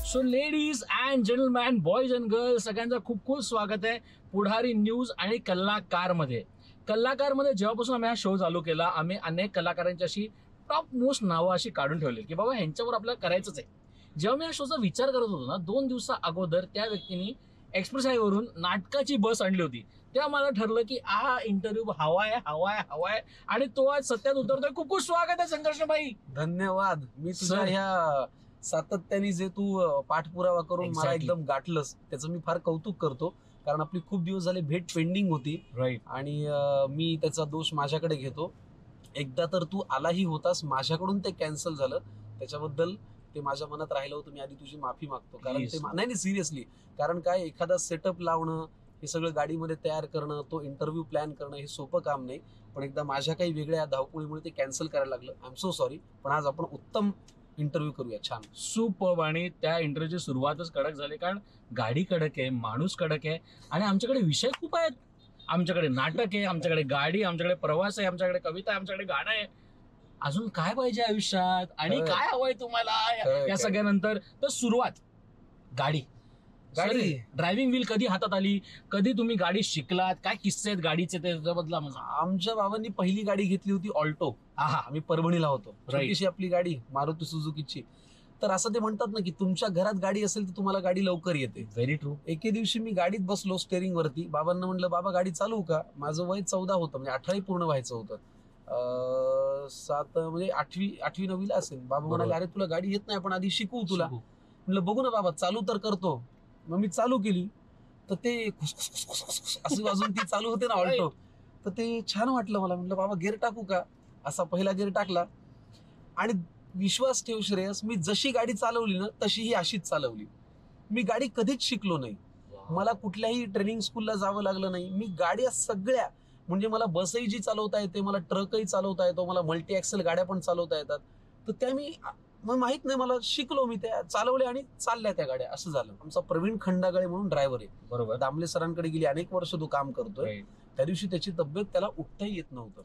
So ladies and gentleman, boys and girls, सगळ्यांचं खूप खूप स्वागत आहे पुढारी न्यूज आणि कलाकारमध्ये. कलाकारमध्ये जेव्हापासून आम्ही हा शो चालू केला, आम्ही अनेक कलाकारांची अशी टॉप मोस्ट नावं अशी काढून ठेवली की बाबा ह्यांच्यावर आपल्याला करायचंच आहे. जेव्हा मी हा शोचा विचार करत होतो ना, 2 दिवसा अगोदर त्या व्यक्तीने एक्सप्रेस हायवेवरून नाटकाची बस आणली होती. तेव्हा मला ठरलं की हा इंटरव्ह्यू हवाय आणि तो आज सत्यात उतरतोय. खूप खूप स्वागत आहे संघर्ष भाई. धन्यवाद. मी तुझ्या ह्या सातत्याने जे तू पाठपुरावा करून मला एकदम गाठलंस त्याचं मी फार कौतुक करतो, कारण आपली खूप दिवस झाले भेट पेंडिंग होती. राईट. आणि मी त्याचा दोष माझ्याकडे घेतो. एकदा तर तू आलाही होतास, माझ्याकडून ते कॅन्सल झालं, त्याच्याबद्दल ते माझ्या मनात राहिलं होतं. मी आधी तुझी माफी मागतो, कारण ते नाही सिरियसली. कारण काय, एखादा सेटअप लावणं, हे सगळं गाडीमध्ये तयार करणं, तो इंटरव्ह्यू प्लॅन करणं हे सोपं काम नाही. पण एकदा माझ्या काही वेगळ्या धावपळीमुळे ते कॅन्सल करायला लागलं. I am so sorry. पण आज आपण उत्तम इंटरव्ह्यू करूया. छान, सुपर्ब. आणि त्या इंटरव्ह्यूची सुरुवातच कडक झाली, कारण गाडी कडक आहे, माणूस कडक आहे आणि आमच्याकडे विषय खूप आहेत. आमच्याकडे नाटक आहे, आमच्याकडे गाडी, आमच्याकडे प्रवास आहे, आमच्याकडे कविता आहे, आमच्याकडे गाणं आहे. अजून काय पाहिजे आयुष्यात आणि काय हवंय तुम्हाला या सगळ्यानंतर? तर सुरुवात गाडी. ड्रायव्हिंग व्हील कधी हातात आली, कधी तुम्ही गाडी शिकलात, काय किस्से आहेत गाडीचे त्याच्याबद्दल? आमच्या बाबांनी पहिली गाडी घेतली होती ऑल्टो. आम्ही परभणीला होतो. छोटीशी आपली गाडी, मारुती सुझुकीची. तर असं ते म्हणतात ना की तुमच्या घरात गाडी असेल तर तुम्हाला गाडी लवकर येते. Very true. एके दिवशी मी गाडीत बसलो स्टेअरिंग वरती. बाबांना म्हणलं, बाबा गाडी चालू का? माझं वय 14 होतं, म्हणजे 18 पूर्ण व्हायचं होतं. 7 म्हणजे 8वी 9वीला असेल. बाबा म्हणाले, अरे तुला गाडी येत नाही, आपण आधी शिकवू तुला. म्हणलं बघू ना बाबा, चालू तर करतो. मग मी चालू केली तर ते असं वाजून ती चालू होते ना ऑल्टो. तर ते छान वाटलं मला. म्हटलं बाबा गिअर टाकू का? असा पहिला गिअर टाकला आणि विश्वास ठेव श्रेयस, मी जशी गाडी चालवली ना तशी ही अशीच चालवली. मी गाडी कधीच शिकलो नाही. मला कुठल्याही ट्रेनिंग स्कूलला जावं लागलं नाही. मी गाड्या सगळ्या, म्हणजे मला बसही जी चालवता येते, मला ट्रकही चालवता येतो, मला मल्टी ऍक्सेल गाड्या पण चालवता येतात. तर त्या मी माहित नाही, मला शिकलो, मी त्या चालवल्या आणि चालल्या त्या गाड्या. असं झालं. आमचा प्रवीण खंडागळे म्हणून ड्रायव्हर आहे, बरोबर, दामले सरांकडे गेली अनेक वर्ष तो काम करतोय. त्या दिवशी त्याची तब्येत, त्याला उठताही येत नव्हतं.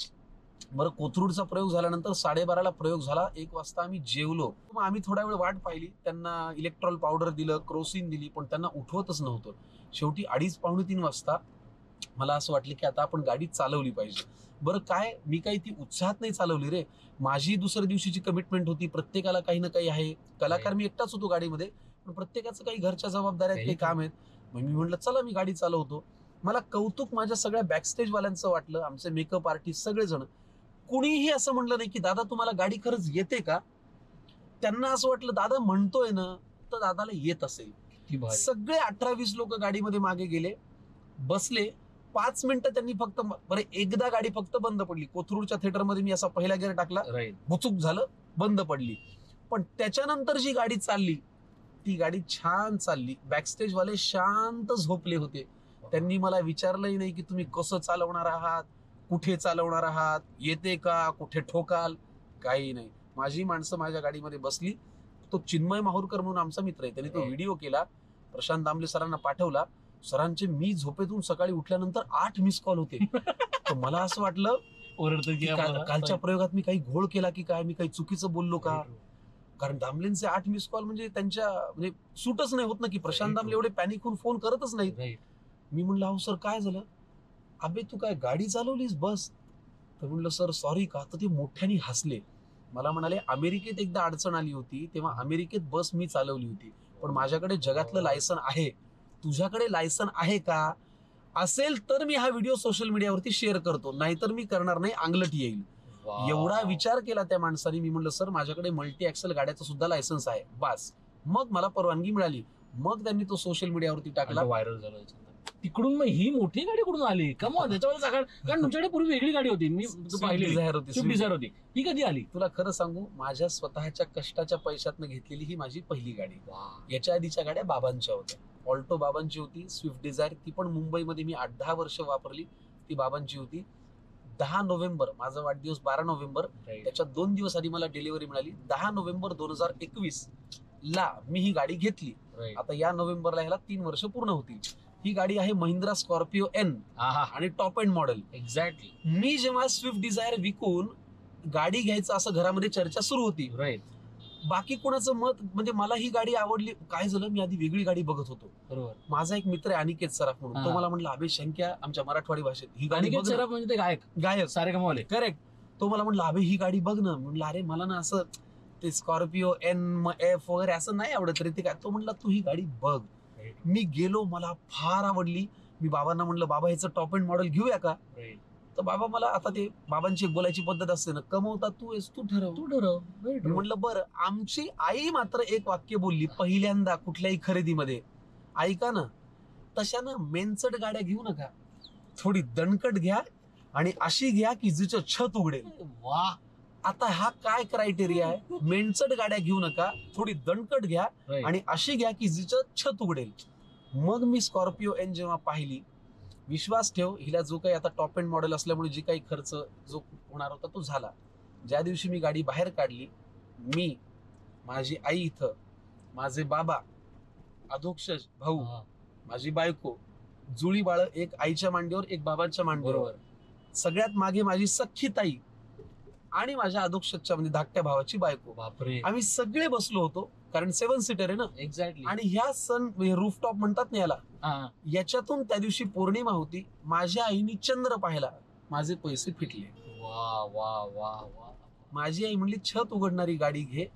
बरं, कोथरूडचा प्रयोग झाल्यानंतर 12:30ला प्रयोग झाला. 1 वाजता आम्ही जेवलो. मग आम्ही थोडा वेळ वाट पाहिली. त्यांना इलेक्ट्रॉल पावडर दिलं, क्रोसिन दिली, पण त्यांना उठवतच नव्हतं. शेवटी 2:30-3 वाजता मला असं वाटलं की आता आपण गाडी चालवली पाहिजे. बरं काय, मी काही ती उत्साहात नाही चालवली रे. माझी दुसऱ्या दिवशीची कमिटमेंट होती. प्रत्येकाला काही ना काही आहे. कलाकार मी एकटाच होतो गाडीमध्ये, पण प्रत्येकाचं काही घरच्या जबाबदाऱ्या, काही काम आहेत. मग मी म्हटलं चला मी गाडी चालवतो. मला कौतुक माझ्या सगळ्या बॅकस्टेज वाल्यांचं वाटलं, आमचे मेकअप आर्टिस्ट सगळेजण. कुणीही असं म्हणलं नाही की दादा तुम्हाला गाडी खरंच येते का? त्यांना असं वाटलं दादा म्हणतोय ना तर दादाला येत असेल. सगळे 18-20 लोक गाडीमध्ये मागे गेले, बसले. 5 मिनिटं त्यांनी फक्त, बरं एकदा गाडी फक्त बंद पडली. कोथरूडच्या थिएटरमध्ये मी असा पहिला गिअर टाकला, बुचूक झालं, बंद पडली. पण त्याच्यानंतर जी गाडी चालली ती गाडी छान चालली. बॅकस्टेज वाले शांत झोपले होते. त्यांनी मला विचारलंही नाही की तुम्ही कसं चालवणार आहात, कुठे चालवणार आहात, येते का, कुठे ठोकाल, काही नाही. माझी माणसं माझ्या गाडीमध्ये बसली. तो चिन्मय माहूरकर म्हणून आमचा मित्र आहे, त्यांनी तो व्हिडिओ केला, प्रशांत दामले सरांना पाठवला. सरांचे मी झोपेतून सकाळी उठल्यानंतर 8 मिस कॉल होते. तर मला असं वाटलं कालच्या प्रयोगात मी काही घोळ केला की काय, मी काही चुकीचं बोललो का? कारण दामलेंचे 8 मिस कॉल म्हणजे त्यांच्या म्हणजे सूटच नाही होत ना, की प्रशांत दामले एवढे पॅनिक होऊन फोन करतच नाही. मी म्हणलं अहो सर काय झालं? अबे तू काय गाडी चालवलीस बस? तर म्हणलं सर सॉरी का? तर ते मोठ्याने हसले. मला म्हणाले अमेरिकेत एकदा अडचण आली होती, तेव्हा अमेरिकेत बस मी चालवली होती, पण माझ्याकडे जगातलं लायसन आहे. तुझ्याकडे लायसन आहे का? असेल तर मी हा व्हिडिओ सोशल मीडियावरती शेअर करतो, नाहीतर मी करणार नाही, अंगलट येईल. एवढा विचार केला त्या माणसाने. मी म्हणलं सर माझ्याकडे मल्टी ऍक्सेल गाड्याचं सुद्धा लायसन्स आहे, बस. मग मला परवानगी मिळाली. मग त्यांनी तो सोशल मीडियावरती टाकला, व्हायरल झाला. तिकडून मग ही मोठी गाडी कुठून आली? कमॉन, त्याच्यावर कारण तुमच्याकडे पूर्वी वेगळी गाडी होती, मी पाहिली, स्विफ्ट डिझायर होती. ही कधी आली? तुला खरं सांगू, माझ्या स्वतःच्या कष्टाच्या पैशातनं घेतलेली ही माझी पहिली गाडी. याच्या आधीच्या गाड्या बाबांच्या होत्या. ऑल्टो बाबांची होती, स्विफ्ट डिझायर, ती पण मुंबईमध्ये मी 8-10 वर्ष वापरली, ती बाबांची होती. 10 नोव्हेंबर माझा वाढदिवस, 12 नोव्हेंबर, त्याच्या 2 दिवस आधी मला डिलिव्हरी मिळाली. 10 नोव्हेंबर 2021 ला मी ही गाडी घेतली. आता या नोव्हेंबरला ह्याला 3 वर्ष पूर्ण होतील. ही गाडी आहे महिंद्रा स्कॉर्पिओ एन आणि टॉप एंड मॉडेल. एक्झॅक्टली. मी जेव्हा स्विफ्ट डिझायर विकून गाडी घ्यायचं असं घरामध्ये चर्चा सुरू होती, बाकी कोणाचं मत म्हणजे मला ही गाडी आवडली. काय झालं, मी आधी वेगळी गाडी बघत होतो. बरोबर. माझा एक मित्र आहे अनिकेत सराफ म्हणून, तो हा. मला म्हणला अबे शंक्या, आमच्या मराठवाडी भाषेत, ही गाडी अनिकेत बघ ना. सराफ म्हणजे ते गायक गायक सारेगमवाले. करेक्ट. तो मला म्हणला अबे ही गाडी बघ ना. म्हणलं अरे मला ना असं ते स्कॉर्पिओ एन एफ वगैरे असं नाही आवडत रे ते काय. तो म्हणला तू ही गाडी बघ. मी गेलो, मला फार आवडली. मी बाबांना म्हणलं बाबा ह्याचं टॉप एंड मॉडेल घेऊया का. तर बाबा मला, आता ते बाबांची एक बोलायची पद्धत असते ना, कमवता तू आहेस, तू ठरव. मी म्हणलं बरं. आमची आई मात्र एक वाक्य बोलली पहिल्यांदा कुठल्याही खरेदीमध्ये, ऐका ना तशा मेनचट गाड्या घेऊ नका, थोडी दणकट घ्या आणि अशी घ्या की जिचं छत उघडेल. वा. आता हा काय क्रायटेरिया आहे. मेनचट गाड्या घेऊ नका, थोडी दणकट घ्या आणि अशी घ्या की जिचं छत उघडेल. मग मी स्कॉर्पिओ एन जेव्हा पाहिली, विश्वास ठेव, हिला जो काही आता टॉप एंड मॉडेल असल्यामुळे जी काही खर्च जो होणार होता तो झाला. ज्या दिवशी मी गाडी बाहेर काढली, मी, माझी आई इथं, माझे बाबा, अधोक्षज भाऊ, माझी बायको, जुळी बाळ, एक आईच्या मांडीवर एक बाबांच्या मांडीवर, सगळ्यात मागे माझी सख्खी ताई आणि माझ्या अधोक्षजच्या म्हणजे धाकट्या भावाची बायको. बापरे. आम्ही सगळे बसलो होतो, कारण 7 सीटर आहे ना. एक्झॅक्टली. आणि ह्या सन रूफटॉप म्हणतात ना याला, याच्यातून त्या दिवशी पौर्णिमा होती. माझ्या आईने चंद्र पाहिला, माझे पैसे फिटले. वा वा वा वा. माझी आई म्हणली छत उघडणारी गाडी घे.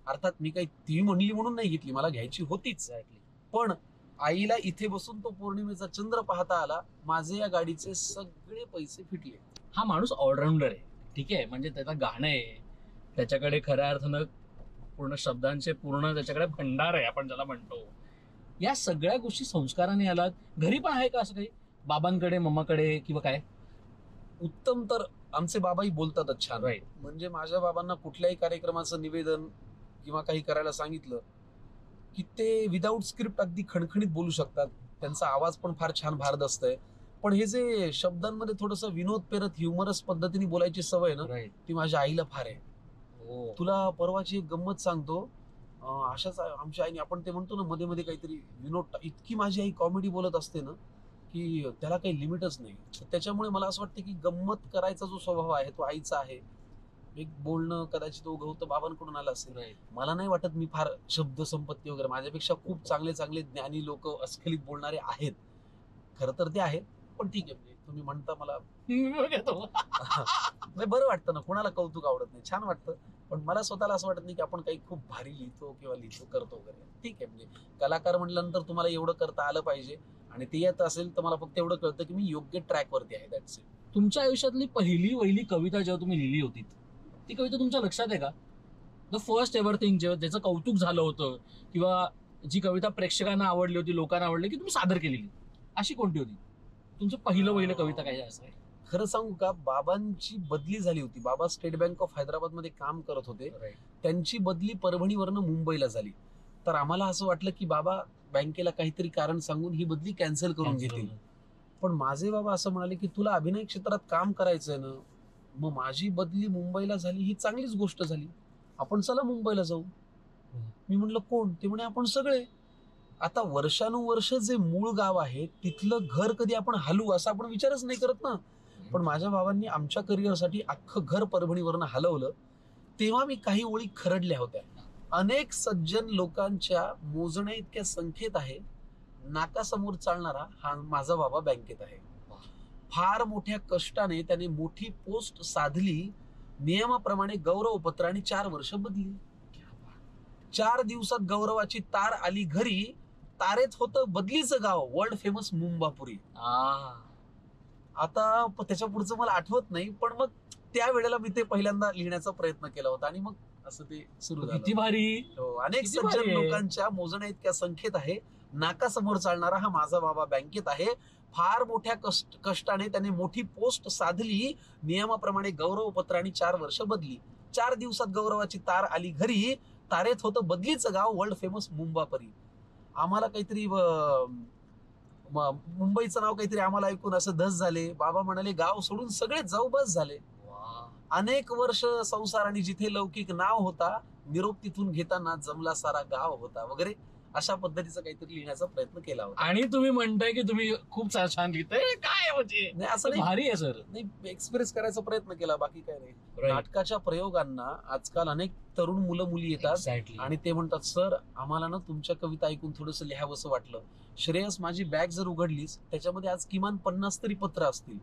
अर्थात मी काही ती म्हणली म्हणून नाही घेतली, मला घ्यायची होतीच. पण आईला इथे बसून तो पौर्णिमेचा चंद्र पाहता आला, माझे या गाडीचे सगळे पैसे फिटले. हा माणूस ऑलराऊंडर आहे, ठीक आहे. म्हणजे त्याचं गाणं आहे, त्याच्याकडे खऱ्या अर्थानं पूर्ण शब्दांचे पूर्ण त्याच्याकडे भंडार आहे, आपण ज्याला म्हणतो. या सगळ्या गोष्टी संस्काराने आलात. घरी पण आहे का असं काही, बाबांकडे, मम्माकडे किंवा काय? उत्तम. तर आमचे बाबाही बोलतातच छान. राईट. म्हणजे माझ्या बाबांना कुठल्याही कार्यक्रमाचं निवेदन किंवा काही करायला सांगितलं की ते विदाऊट स्क्रिप्ट अगदी खणखणीत बोलू शकतात. त्यांचा आवाज पण फार छान भारदस्त आहे. पण हे जे शब्दांमध्ये थोडस विनोद पेरत ह्युमरस पद्धतीने बोलायची सवय ना, ती माझ्या आईला फार आहे. तुला परवाची एक गंमत सांगतो. अशाच आमच्या आईने, आपण ते म्हणतो ना मध्ये मध्ये काहीतरी विनोद, इतकी माझी आई कॉमेडी बोलत असते ना की त्याला काही लिमिटच नाही. त्याच्यामुळे मला असं वाटतं की गंमत करायचा जो स्वभाव आहे तो आईचा आहे. एक बोलणं कदाचित ओघवतं बाबांकडून आलं असेल. मला नाही वाटत मी फार शब्द संपत्ती वगैरे, माझ्यापेक्षा खूप चांगले चांगले ज्ञानी लोक अस्खलित बोलणारे आहेत. खरं तर ते आहेत, पण ठीक आहे. म्हणजे तुम्ही म्हणता मला नाही बरं वाटतं ना, कोणाला कौतुक आवडत नाही, छान वाटतं. पण मला स्वतःला असं वाटत नाही की आपण काही खूप भारी लिहितो किंवा करतो वगैरे. ठीक आहे, म्हणजे कलाकार म्हटल्यानंतर तुम्हाला एवढं करता आलं पाहिजे, आणि ते येत असेल तर मला फक्त एवढं कळतं की मी योग्य ट्रॅक वरती आहे. That's it. तुमच्या आयुष्यातली पहिली कविता जेव्हा तुम्ही लिहिली होती, ती कविता तुमच्या लक्षात आहे का? द फर्स्ट एव्हर थिंग जेव्हा त्याचं कौतुक झालं होतं, किंवा जी कविता प्रेक्षकांना आवडली होती, लोकांना आवडली, की तुम्ही सादर केलेली, अशी कोणती होती तुमचं पहिलं कविता? काय असं आहे? खरं सांगू का, बाबांची बदली झाली होती. बाबा स्टेट बँक ऑफ हैदराबाद मध्ये काम करत होते. त्यांची बदली परभणीवरनं मुंबईला झाली. तर आम्हाला असं वाटलं की बाबा बँकेला काहीतरी कारण सांगून ही बदली कॅन्सल करून घेतील. पण माझे बाबा असं म्हणाले की तुला अभिनय क्षेत्रात काम करायचंय ना, मग माझी बदली मुंबईला झाली ही चांगलीच गोष्ट झाली, आपण चला मुंबईला जाऊ. मी म्हणलं कोण? ते म्हणे आपण सगळे. आता वर्षानुवर्ष जे मूळ गाव आहे तिथलं घर कधी आपण हलवू असा आपण विचारच नाही करत ना. पण माझ्या बाबांनी आमच्या करिअरसाठी अख्खं घर परभणीवरनं हलवलं. तेव्हा मी काही ओळी खरडल्या होत्या. अनेक सज्जन लोकांच्या मोजण्या इतक्या संख्येत आहे, नाकासमोर चालणारा हा माझा बाबा बँकेत आहे. फार मोठ्या कष्टाने त्याने मोठी पोस्ट साधली, नियमाप्रमाणे गौरवपत्र, आणि 4 वर्ष बदली. 4 दिवसात गौरवाची तार आली घरी. तारेत होतं बदलीचं गाव, वर्ल्ड फेमस मुंबापुरी. आता त्याच्या पुढचं मला आठवत नाही, पण मग त्या वेळेला मी ते पहिल्यांदा लिहिण्याचा प्रयत्न केला होता, आणि मग असं ते सुरू झालं. किती भारी. अनेक सज्जन लोकांच्या मोजण्या इतक्या संख्येत आहे, नाकासमोर चालणारा हा माझा बाबा बँकेत आहे. फार मोठ्या कष्टाने त्याने मोठी पोस्ट साधली, नियमाप्रमाणे गौरवपत्र, आणि 4 वर्ष बदली. 4 दिवसात गौरवाची तार आली घरी. तारेत होतं बदलीचं गाव, वर्ल्ड फेमस मुंबापुरी. आम्हाला काहीतरी मुंबईचं नाव काहीतरी आम्हाला ऐकून असं धस झाले. बाबा म्हणाले गाव सोडून सगळे जाऊ, बस झाले. अनेक वर्ष संसार आणि जिथे लौकिक नाव होता, निरोप तिथून घेताना जमला सारा गाव होता, वगैरे अशा पद्धतीचा काहीतरी लिहिण्याचा प्रयत्न केला होता. आणि तुम्ही म्हणताय की तुम्ही खूप छान लिहिताय, काय म्हणजे नाही असं नाही, भारी आहे सर. नाही एक्सप्रेस करायचा प्रयत्न केला, बाकी काय नाही. Right. नाटकाच्या प्रयोगांना आजकाल अनेक तरुण मुलं मुली येतात Exactly. आणि ते म्हणतात, सर आम्हाला ना तुमच्या कविता ऐकून थोडंसं लिहावंसं वाटलं. श्रेयस, माझी बॅग जर उघडलीस त्याच्यामध्ये आज किमान 50 तरी पत्र असतील.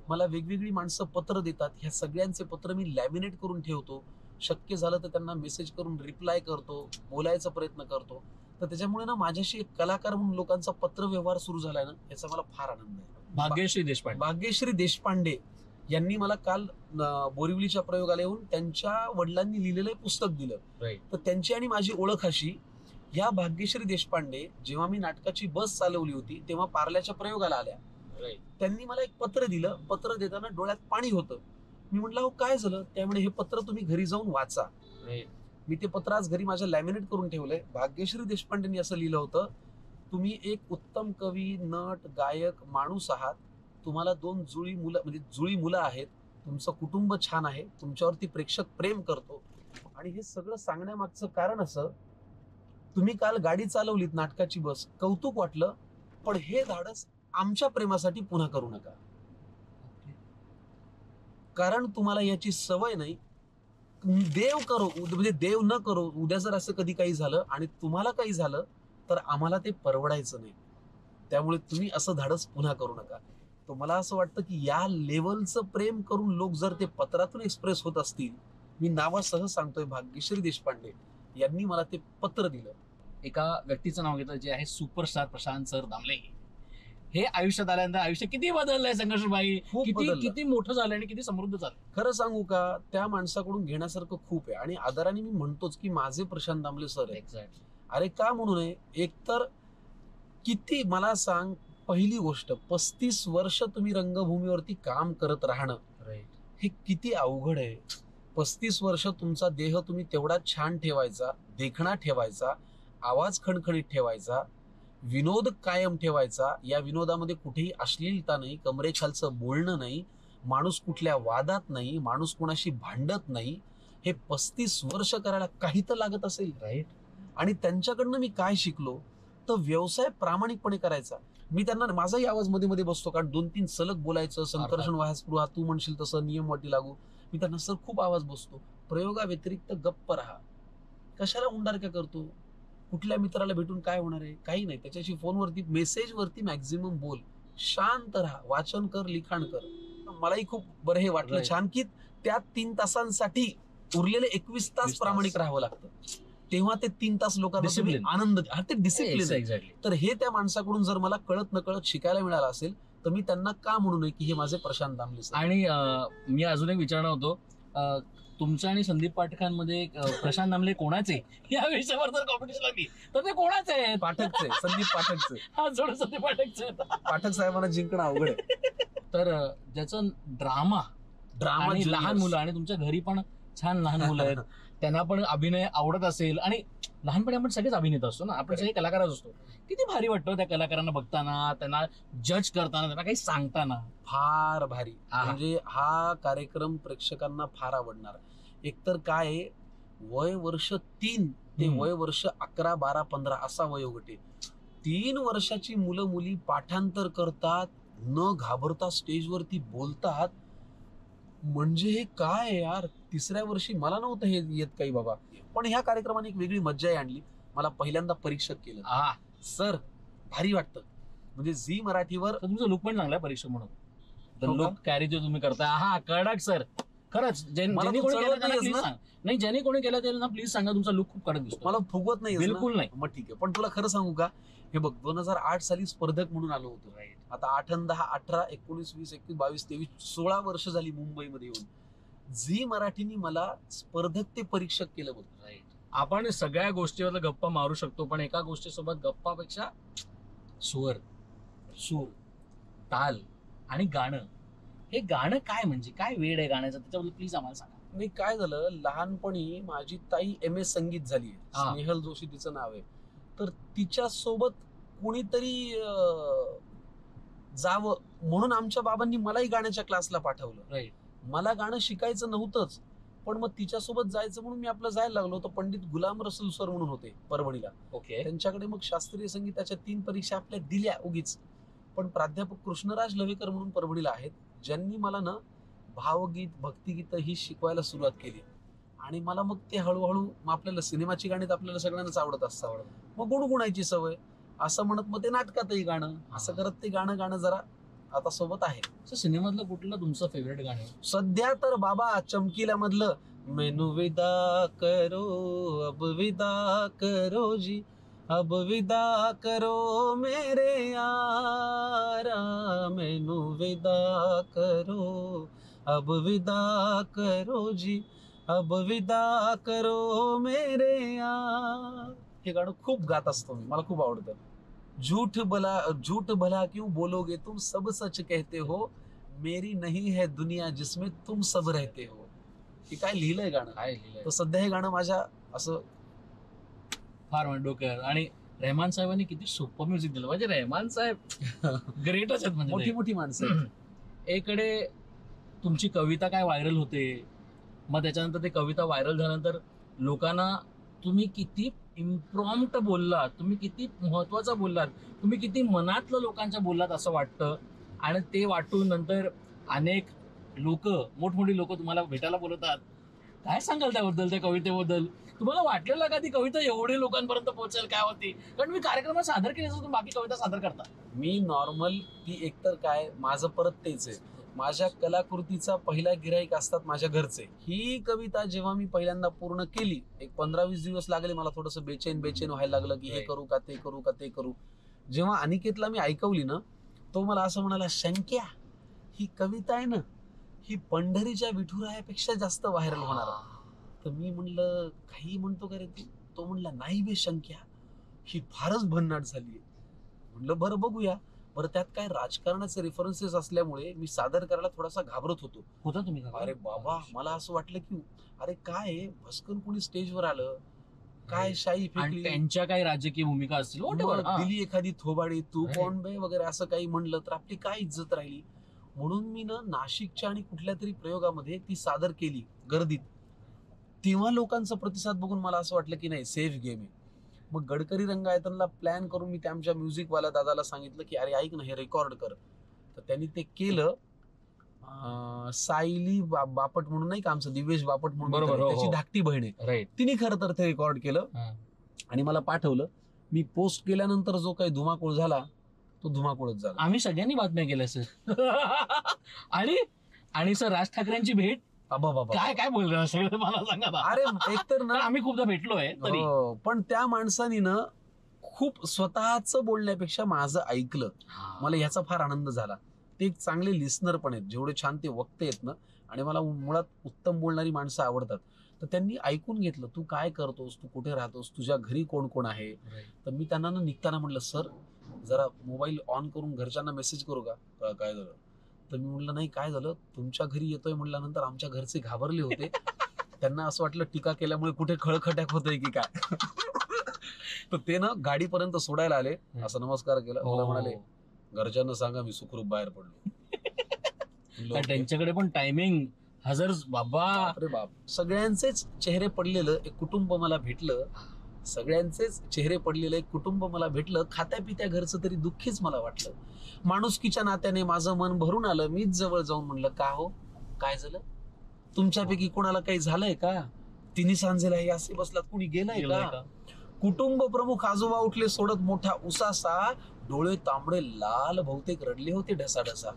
मला वेगवेगळी माणसं पत्र देतात, ह्या सगळ्यांचे पत्र मी लॅमिनेट करून ठेवतो. शक्य झालं तर त्यांना मेसेज करून रिप्लाय करतो, बोलायचा प्रयत्न करतो. तर त्याच्यामुळे ना माझ्याशी एक कलाकार म्हणून लोकांचा पत्र व्यवहार सुरू झालाय ना, याचा मला फार आनंद आहे. भाग्यश्री देशपांडे. भाग्यश्री देशपांडे यांनी मला काल बोरिवलीच्या प्रयोगाला येऊन त्यांच्या वडिलांनी लिहिलेलं एक पुस्तक दिलं. Right. तर त्यांची आणि माझी ओळख अशी, या भाग्यश्री देशपांडे जेव्हा मी नाटकाची बस चालवली होती तेव्हा पार्ल्याच्या प्रयोगाला आल्या. Right. त्यांनी मला एक पत्र दिलं. पत्र देताना डोळ्यात पाणी होतं. मी म्हटलं हो काय झालं? त्यामुळे हे पत्र तुम्ही घरी जाऊन वाचा. Right. मी ते पत्र आज घरी माझ्या लॅमिनेट करून ठेवलंय. भाग्यश्री देशपांडेंनी असं लिहिलं होतं, तुम्ही एक उत्तम कवी, नट, गायक, माणूस आहात. तुम्हाला 2 जुळी मुलं आहेत. तुमचं कुटुंब छान आहे. तुमच्यावरती प्रेक्षक प्रेम करतो. आणि हे सगळं सांगण्यामागचं कारण असं, तुम्ही काल गाडी चालवलीत नाटकाची बस, कौतुक वाटलं, पण हे धाडस आमच्या प्रेमासाठी पुन्हा करू नका. कारण तुम्हाला याची सवय नाही. देव करो म्हणजे देव न करो, उद्या जर असं कधी काही झालं आणि तुम्हाला काही झालं तर आम्हाला ते परवडायचं नाही. त्यामुळे तुम्ही असं धाडस पुन्हा करू नका. तर मला असं वाटतं की या लेवलचं प्रेम करून लोक जर ते पत्रातून एक्सप्रेस होत असतील, मी नावासह सांगतोय, भाग्यश्री देशपांडे यांनी मला ते पत्र दिलं. एका व्यक्तीचं नाव घेतलं जे आहे सुपरस्टार प्रशांत सर दामले. हे आयुष्यात आल्यानंतर आयुष्य किती बदललंय संघर्षबाई, खूप किती बदललं. किती मोठं झालं आणि किती समृद्ध झालं. खरं सांगू का, त्या माणसाकडून घेण्यासारखं खूप आहे. आणि आदराने मी म्हणतोच की माझे प्रशांत दामले सर आहे. एक्झॅक्टली. अरे का म्हणू नये? एकतर किती, मला सांग, पहिली गोष्ट 35 वर्ष तुम्ही रंगभूमीवरती काम करत राहणं, राईट. हे किती अवघड आहे. 35 वर्ष तुमचा देह तुम्ही तेवढा छान ठेवायचा, देखणा ठेवायचा, आवाज खणखणीत ठेवायचा, विनोद कायम ठेवायचा. या विनोदामध्ये कुठेही अश्लीलता नाही, कमरेखालचं बोलणं नाही, माणूस कुठल्या वादात नाही, माणूस कोणाशी भांडत नाही. हे 35 वर्ष करायला काही तर लागत असेल. राईट. आणि त्यांच्याकडनं मी काय शिकलो, तर व्यवसाय प्रामाणिकपणे करायचा. मी त्यांना, माझाही आवाज मध्ये मध्ये बसतो, कारण 2-3 सलग बोलायचं, संकर्षण वाह्यस्पृहा, तू म्हणशील तसं, नियमवाटी लागू. मी त्यांना, सर खूप आवाज बसतो, प्रयोगा व्यतिरिक्त गप्प राहा. कशाला उंडारक्या करतो? कुठल्या मित्राला भेटून काय होणार आहे? काही नाही. त्याच्याशी फोनवरती, मेसेजवरती मॅक्झिमम बोल, शांत राहा, वाचन कर, लिखाण कर. मलाही खूप बरं हे वाटलं Right. छान, की त्या 3 तासांसाठी उरलेले 21 तास 21 प्रामाणिक राहावं लागतं. तेव्हा ते 3 तास लोकांना तुम्ही Discipline. आनंद, ते डिसिप्लिन. एक्झॅक्टली. तर हे त्या माणसाकडून जर मला कळत न कळत शिकायला मिळालं असेल, तर मी त्यांना का म्हणू नये की हे माझे प्रशांत दामले सर. आणि मी अजून एक विचारणार होतो, तुमच्या आणि संदीप पाठकांमध्ये प्रशांत दामले कोणाचे, या विषयावर जर कॉम्पिटिशन लागली तर ते कोणाचे आहेत? पाठकचे, संदीप पाठकचे. हा, जोड संदीप पाठकचे. पाठक साहेबांना जिंकणं अवघड आहे. तर ज्याचं ड्रामा आणि लहान मुलं, आणि तुमच्या घरी पण छान लहान मुलं आहेत, त्यांना पण अभिनय आवडत असेल, आणि लहानपणी आपण सगळेच अभिनेता असतो ना, आपण सगळे कलाकारच असतो. किती भारी वाटतं त्या कलाकारांना बघताना, त्यांना जज करताना, त्यांना काही सांगताना. फार भारी. हा. म्हणजे हा कार्यक्रम प्रेक्षकांना फार आवडणार. एकतर काय आहे, वय वर्ष 3 ते वय वर्ष 11, 12, 15 असा वयोगट आहे. 3 वर्षाची मुलं मुली पाठांतर करतात, न घाबरता स्टेजवरती बोलतात. म्हणजे हे काय आहे यार. 3ऱ्या वर्षी मला नव्हतं हे येत काही बाबा. पण ह्या कार्यक्रमाने एक वेगळी मज्जाही आणली. मला पहिल्यांदा परीक्षक केलं. हा, सर भारी वाटतं. म्हणजे झी मराठीवर तर तुमचं लुक पण चांगला आहे परीक्षक म्हणून. हो का? लुक कॅरी जे तुम्ही करताय, हा कडक सर. खरंच मला ज्यांनी तू कोणी चढवत केलं त्यांना नाहीयेस प्लीज ना? सांग. नाही, ज्यांनी कोणी केलं त्यांना प्लीज सांगा, तुमचा लुक खूप कडक दिसतो. मला फुगवत नाही. बिलकुल नाही. मग ठीक आहे. पण तुला खरं सांगू का, हे बघ 2008 साली स्पर्धक म्हणून आलो होतो. आता 8 आणि 10, 18, 19, 20, 21, 22, 23, 16 वर्ष झाली मुंबईमध्ये येऊन. झी मराठीने मला स्पर्धक ते परीक्षक केलं बघ. आपण सगळ्या गोष्टीवर गप्पा मारू शकतो, पण एका गोष्टीसोबत गप्पापेक्षा स्वर, सूर, ताल आणि गाणं. हे गाणं काय, म्हणजे काय वेळ आहे गाण्याचं, त्याच्याबद्दल प्लीज आम्हाला सांगा. नाही, काय झालं, लहानपणी माझी ताई MS संगीत झाली. हा. स्नेहल जोशी तिचं नाव आहे. तर तिच्या सोबत कुणीतरी जावं म्हणून आमच्या बाबांनी मलाही गाण्याच्या क्लासला पाठवलं. राईट. मला गाणं शिकायचं नव्हतंच, पण मग तिच्यासोबत जायचं म्हणून मी आपलं जायला लागलो. तर पंडित गुलाम रसूल सर म्हणून होते परभणीला, ओके. त्यांच्याकडे मग शास्त्रीय संगीताच्या 3 परीक्षा आपल्या दिल्या उगीच. पण प्राध्यापक कृष्णराज लवेकर म्हणून परभणीला आहेत, ज्यांनी मला ना भावगीत भक्तिगीत ही शिकवायला सुरुवात केली. आणि मला मग ते हळूहळू, मग आपल्याला सिनेमाची गाणी तर आपल्याला सगळ्यांनाच आवडत असतात, मग गुणगुणायची सवय, असं म्हणत मग ते नाटकातही गाणं, असं करत ते गाणं जरा आता सोबत आहे. सिनेमातलं कुठलं तुमचं फेवरेट गाणं आहे? सध्या तर बाबा चमकीला मधलं मेनू विदा करो अब विदा करो जी, अब विदा करो मेरे यारा, मेनू विदा करो अब विदा करो जी, अब विदा करो मेरे यार. हे गाणं खूप गात असतो मी, मला खूप आवडतं. झूठ भला क्यों बोलोगे तुम, सब सच कहते हो, मेरी नहीं है दुनिया जिसमें तुम सब रहते हो. हे काय लिहिलंय गाणं, काय लिहिलंय? तर सध्या हे गाणं माझ्या असं फार डोक्यावर. आणि रेहमान साहेबांनी किती सोपं म्युझिक दिलं, म्हणजे रेहमान साहेब ग्रेटच आहेत. म्हणजे मोठी मोठी माणसं आहेत. एकडे तुमची कविता काय व्हायरल होते, मग त्याच्यानंतर ते कविता व्हायरल झाल्यानंतर लोकांना तुम्ही किती इम्प्रॉम्प्ट बोललात, तुम्ही किती महत्वाचं बोललात, तुम्ही किती मनातलं लोकांच्या बोललात असं वाटतं. आणि ते वाटून नंतर अनेक लोक, मोठमोठी लोक तुम्हाला भेटायला बोलवतात. काय सांगाल त्याबद्दल, त्या कवितेबद्दल? तुम्हाला वाटलेलं का ती कविता एवढे लोकांपर्यंत पोहोचेल काय होती? कारण मी कार्यक्रमात सादर केली असं तुम्ही बाकी कविता सादर करता. मी नॉर्मल ती एकतर काय, माझं परत तेच आहे, माझ्या कलाकृतीचा पहिला गिराईक असतात माझ्या घरचे. ही कविता जेव्हा मी पहिल्यांदा पूर्ण केली, एक 15-20 दिवस लागले मला, थोडंसं बेचैन व्हायला लागलं की हे करू का ते करू का ते करू. जेव्हा अनिकेतला मी ऐकवली ना, तो मला असं म्हणाला, शंक्या ही कविता आहे ना, ही पंढरीच्या विठुरायापेक्षा जास्त व्हायरल होणार. तर मी म्हणलं काही म्हणतो का रे तू? तो म्हणला नाही बे शंक्या, ही फारच भन्नाट झाली. म्हणलं बरं बघूया. बरं त्यात काय राजकारणाचे रेफरन्सेस असल्यामुळे मी सादर करायला थोडासा घाबरत होतो. तुम्ही अरे बाबा, मला असं वाटलं की अरे काय भस्कन कोणी स्टेजवर आलं, काय शाई फेकली, त्यांच्या काही राजकीय भूमिका असतील, मग दिली एखादी थोबाडी, तू कोण बे वगैरे असं काही म्हणलं तर आपली काय इज्जत राहिली. म्हणून मी ना नाशिकच्या आणि कुठल्या तरी प्रयोगामध्ये ती सादर केली गर्दीत. तेव्हा लोकांचा प्रतिसाद बघून मला असं वाटलं की नाही, सेफ गेम आहे. मग गडकरी रंगायतनला प्लॅन करून मी आमच्या म्युझिकवाल्या दादाला सांगितलं की अरे ऐक ना, हे रेकॉर्ड कर. तर त्यांनी ते केलं. सायली बापट म्हणून नाही का, आमचं दिवेश बापट म्हणून, बरोबर, त्याची धाकटी बहीण आहे, राईट. तिने खरं तर ते रेकॉर्ड केलं आणि मला पाठवलं. मी पोस्ट केल्यानंतर जो काही धुमाकूळ झाला तो धुमाकूळच झाला. आम्ही सगळ्यांनी बातम्या केल्या सर. आणि सर राज ठाकरेंची भेट, बाबा काय काय बोलणार सगळं मला सांगा ना. अरे एकतर ना, आम्ही खूपदा भेटलोय तरी. पण त्या माणसानी ना खूप स्वतःच बोलण्यापेक्षा माझं ऐकलं. मला याचा फार आनंद झाला. ते एक चांगले लिस्नर पण आहेत, जेवढे छान ते वक्ते आहेत ना, आणि मला मुळात उत्तम बोलणारी माणसं आवडतात. तर त्यांनी ऐकून घेतलं, तू काय करतोस, तू कुठे राहतोस, तुझ्या घरी कोण कोण आहे. तर मी त्यांना निघताना म्हणलं, सर जरा मोबाईल ऑन करून घरच्यांना मेसेज करू का, काय झालं. तर मी म्हणलं नाही, काय झालं, तुमच्या घरी येतोय म्हणल्यानंतर आमच्या घरचे घाबरले होते. त्यांना असं वाटलं टीका केल्यामुळे कुठे खळखट्याक होतंय की काय. तर ते ना गाडीपर्यंत सोडायला आले, असं नमस्कार केला, मला म्हणाले घरच्यांना सांगा मी सुखरूप बाहेर पडलो. त्यांच्याकडे पण टायमिंग हजर बाबा. अरे बाप, सगळ्यांचेच चेहरे पडलेलं एक कुटुंब मला भेटलं. सगळ्यांचेच चेहरे पडलेलं एक कुटुंब मला भेटलं. खात्या पित्या घरचं तरी दुःखीच मला वाटलं. माणुसकीच्या नात्याने माझं मन भरून आलं. मीच जवळ जाऊन म्हणलं, का हो, काय झालं, तुमच्यापैकी कोणाला काही झालंय का? तिन्ही सांजेला हे असे बसलात, कुणी गेलंय का? कुटुंब प्रमुख आजोबा उठले सोडत मोठा उसासा, डोळे तांबडे लाल, बहुतेक रडले होते ढसाढसा.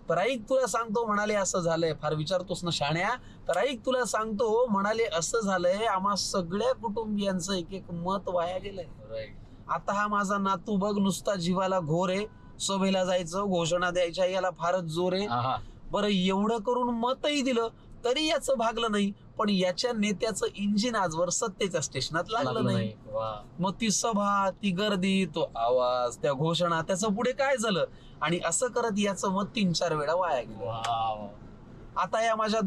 तर ऐक तुला सांगतो म्हणाले असं झालंय. फार विचारतोस ना शाण्या. तर ऐक तुला सांगतो म्हणाले असं झालंय, आम्हा सगळ्या कुटुंबियांचं एक एक मत वाया गेलंय. आता हा माझा नातू बघ नुसता जीवाला घोर आहे. सभेला जायचं, घोषणा द्यायच्या, याला फारच जोर आहे. बरं एवढं करून मतही दिलं तरी याचं भागलं नाही. पण याच्या नेत्याचं इंजिन आजवर सत्तेच्या स्टेशनात लागलं नाही. मग ती सभा, ती गर्दी, तो आवाज, त्या घोषणा, त्याचं पुढे काय झालं. आणि असं करत याचं मत 3-4 वेळा वाया गेलं. आता या माझ्या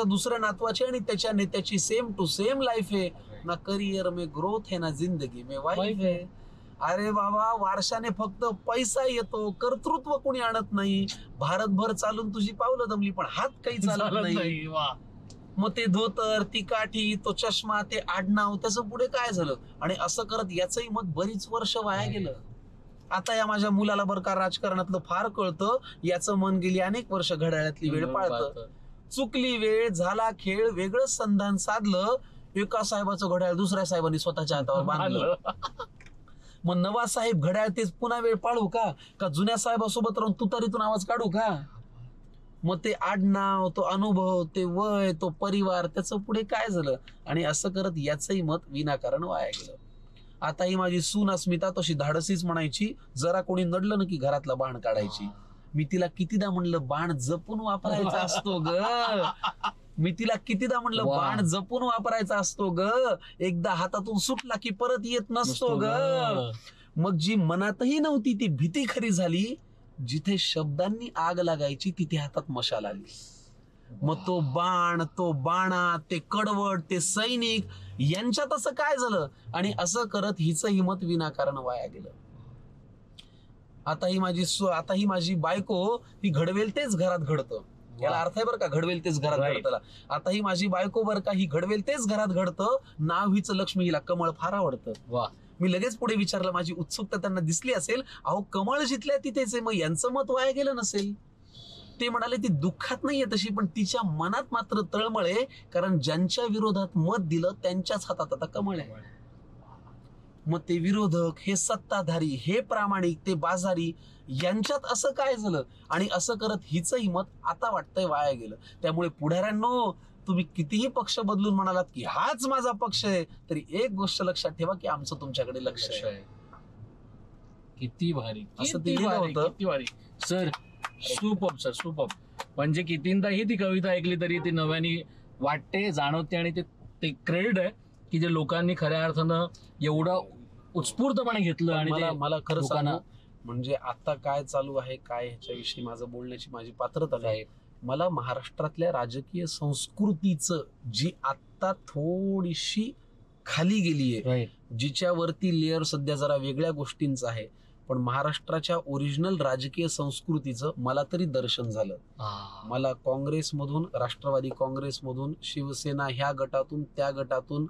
दुसऱ्या नातवाची आणि त्याच्या नेत्याची सेम टू सेम लाईफ आहे. ना करियर में ग्रोथ है, ना जिंदगी में वाइफ है. अरे बाबा, वारशाने फक्त पैसा येतो, कर्तृत्व कोणी आणत नाही. भारतभर चालून तुझी पावलं दमली, पण हात काही चालत नाही. वा. मग ते धोतर, ती काठी, तो चष्मा, ते आडनाव, त्याचं पुढे काय झालं? आणि असं करत याचंही मत बरीच वर्ष वाया गेलं. आता या माझ्या मुलाला बरं का राजकारणातलं फार कळतं, याचं मन गेली अनेक वर्ष घड्याळातली वेळ पाळतं. चुकली वेळ, झाला खेळ, वेगळं संधान साधलं. एका साहेबाचं घड्याळ दुसऱ्या साहेबांनी स्वतःच्या हातावर बांधलं. मग नवा साहेब घड्याळ तेच पुन्हा वेळ पाळू का जुन्या साहेबासोबत राहून तुतारीतून आवाज काढू का? मग ते आडनाव, तो अनुभव, ते वय, तो परिवार, त्याचं पुढे काय झालं? आणि असं करत याचंही मत विनाकारण वाया गेलं. आता ही माझी सून अस्मिता तशी धाडसीच म्हणायची, जरा कोणी नडलं ना की घरातला बाण काढायची. मी तिला कितीदा म्हणलं बाण जपून वापरायचा असतो ग. मी तिला कितीदा म्हणलं बाण जपून वापरायचा असतो ग. एकदा हातातून सुटला की परत येत नसतो ग. मग जी मनातही नव्हती ती भीती खरी झाली. जिथे शब्दांनी आग लागायची तिथे हातात मशाल आली. मग तो बाण, तो बाणा, ते कडवट, ते सैनिक यांच्यात असं काय झालं? आणि असं करत हिचं हिमत विनाकारण वाया गेलं. आता ही माझी बायको, ही घडवेल तेच घरात घडतं. याला अर्थ आहे बरं का, घडवेल तेच घरात घडतं. आता ही माझी बायको बरं का, ही घडवेल तेच घरात घडतं. नाव हिचं लक्ष्मी, हिला कमळ फार आवडतं. वा. मी लगेच पुढे विचारलं, माझी उत्सुकता त्यांना दिसली असेल. अहो, कमळ जिथल्या तिथेच आहे, मग यांचं मत वाया गेलं नसेल. ते म्हणाले ती दुःखात नाहीये तशी, पण तिच्या मनात मात्र तळमळ आहे, कारण ज्यांच्या विरोधात मत दिलं त्यांच्याच हातात आता कमळ आहे. मग ते विरोधक, हे सत्ताधारी, हे प्रामाणिक, ते बाजारी, यांच्यात असं काय झालं? आणि असं करत हिचंही मत आता वाटतंय वाया गेलं. त्यामुळे पुढाऱ्यांनो, तुम्ही कितीही पक्ष बदलून म्हणालात की हाच माझा पक्ष आहे, तरी एक गोष्ट लक्षात ठेवा की आमचं तुमच्याकडे लक्ष आहे. किती भारी, असं ते लिहिलं होतं. किती भारी सर. Superb sir, superb. म्हणजे कितींदाही ती कविता ऐकली तरी ती नव्याने वाटते, जाणवते. आणि ते क्रेडिट आहे की जे लोकांनी खऱ्या अर्थानं एवढं उत्स्फूर्तपणे घेतलं. आणि मला खरं सांगू, म्हणजे आता काय चालू आहे, काय ह्याच्याविषयी माझं बोलण्याची माझी पात्रता नाही. मला महाराष्ट्रातल्या राजकीय संस्कृतीचं जी आता थोडीशी खाली गेलीये, जिच्यावरती लेअर सध्या जरा वेगळ्या गोष्टींचं आहे, पण महाराष्ट्राच्या ओरिजिनल राजकीय संस्कृतीचं मला तरी दर्शन झालं. मला काँग्रेसमधून, राष्ट्रवादी काँग्रेसमधून, शिवसेना ह्या गटातून, त्या गटातून,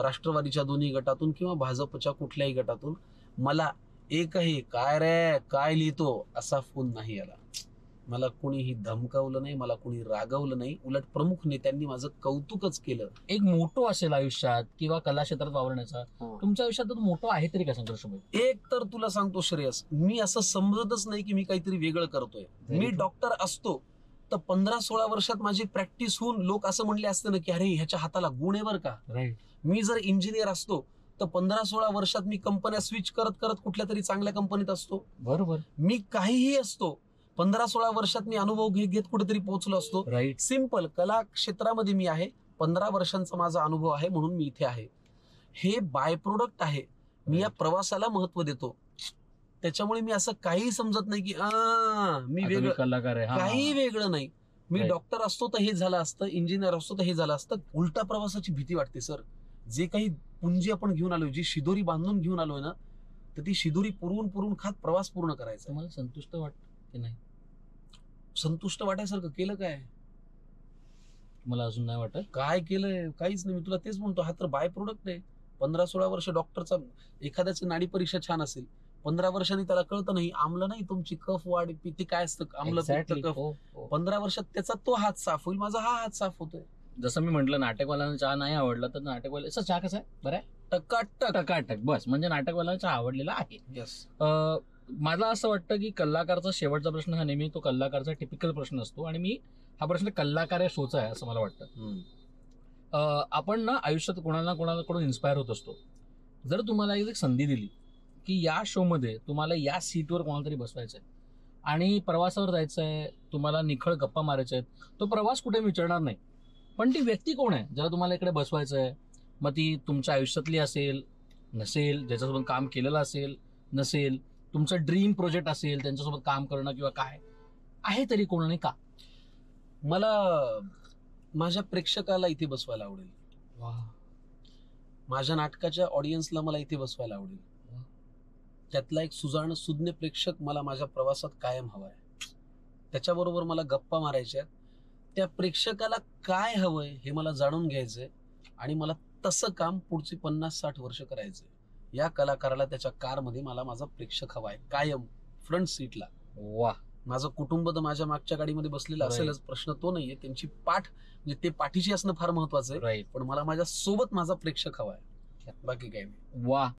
राष्ट्रवादीच्या दोन्ही गटातून किंवा भाजपच्या कुठल्याही गटातून मला एकही काय रे काय लिहितो असा फोन नाही आला. मला कुणीही धमकावलं नाही, मला कुणी रागवलं नाही. उलट प्रमुख नेत्यांनी माझं कौतुकच केलं. एक मोठो असेल आयुष्यात किंवा कला क्षेत्रात वावरण्याचा, तुमच्या आयुष्यात मोठो आहे तरी का संघर्ष? एक तर तुला सांगतो श्रेयस, मी असं समजतच नाही की मी काहीतरी वेगळं करतोय. मी डॉक्टर असतो तर 15-16 वर्षात माझी प्रॅक्टिस होऊन लोक असं म्हणले असते ना की अरे ह्याच्या हाताला गुण आहे बरं का. मी जर इंजिनियर असतो तर 15-16 वर्षात मी कंपन्या स्विच करत करत कुठल्या तरी चांगल्या कंपनीत असतो. बरोबर. मी काहीही असतो, 15-16 वर्षात मी अनुभव घेत कुठेतरी पोहोचलो असतो. सिंपल. कला क्षेत्रामध्ये मी आहे, 15 वर्षांचा माझा अनुभव आहे म्हणून मी इथे आहे. हे बाय प्रोडक्ट आहे. मी या प्रवासाला महत्व देतो. त्याच्यामुळे मी असं काही समजत नाही की मी वेगळं कलाकार आहे, काही वेगळं नाही. मी डॉक्टर असतो तर हे झालं असतं, इंजिनियर असतो तर हे झालं असतं. उलटा प्रवासाची भीती वाटते सर. जे काही पुंजी आपण घेऊन आलोय, जी शिदोरी बांधून घेऊन आलोय ना, तर ती शिदोरी पुरवून खात प्रवास पूर्ण करायचा. मला संतुष्ट वाटत की नाही? संतुष्ट वाटायसारखं केलं काय? मला अजून नाही वाटत. काय केलंय? काहीच नाही. मी तुला तेच म्हणतो, हा तर बाय प्रोडक्ट आहे. 15-16 वर्ष डॉक्टरचा, एखाद्याची नाडी परीक्षा छान असेल, 15 वर्षांनी त्याला कळतं नाही आम्ल नाही तुमची कफ वाढ पित्त काय असतं, आम्ल पित्त कफ. 15 वर्षात त्याचा तो हात साफ होईल, माझा हा हात साफ होतोय. जसं मी म्हटलं, नाटकवाल्यांना चहा नाही आवडला तर नाटकवाल्याचा चहा कसा आहे? बरं आहे, टकाटक. बस, म्हणजे नाटकवाल्यांना चहा आवडलेला आहे. मला असं वाटतं की कलाकारचा शेवटचा प्रश्न हा नेहमी तो कलाकारचा टिपिकल प्रश्न असतो, आणि मी हा प्रश्न कलाकार या शोचा आहे असं मला वाटतं. आपण ना आयुष्यात कोणाकडून इन्स्पायर होत असतो. जर तुम्हाला एक संधी दिली की या शो मध्ये तुम्हाला या सीटवर कोणाला तरी बसवायचंय आणि प्रवासावर जायचंय, तुम्हाला निखळ गप्पा मारायच्या आहेत, तो प्रवास कुठे विचारणार नाही, पण ती व्यक्ती कोण आहे ज्याला तुम्हाला इकडे बसवायचंय? मग ती तुमच्या आयुष्यातली असेल, नसेल, ज्याच्यासोबत काम केलेलं असेल, नसेल, तुमचं ड्रीम प्रोजेक्ट असेल, त्यांच्यासोबत काम करणं किंवा काय आहे तरी कोण, आणि का? मला माझ्या प्रेक्षकाला इथे बसवायला आवडेल. माझ्या नाटकाच्या ऑडियन्सला मला इथे बसवायला आवडेल. त्यातला एक सुजाण सुज्ञ प्रेक्षक मला माझ्या प्रवासात कायम हवाय. त्याच्याबरोबर मला गप्पा मारायच्या. त्या प्रेक्षकाला काय हवंय हे मला जाणून घ्यायचंय आणि मला तसं काम पुढची 50-60 वर्ष करायचंय. या कलाकाराला त्याच्या कारमध्ये मला माझा प्रेक्षक हवाय, कायम फ्रंट सीटला. वा, माझं कुटुंब तर माझ्या मागच्या गाडीमध्ये बसलेलं असेलच, प्रश्न तो नाहीये. त्यांची पाठ म्हणजे ते पाठीशी असणं फार महत्वाचं आहे. राईट. पण मला माझ्या सोबत माझा प्रेक्षक हवाय, बाकी काय नाही. वा.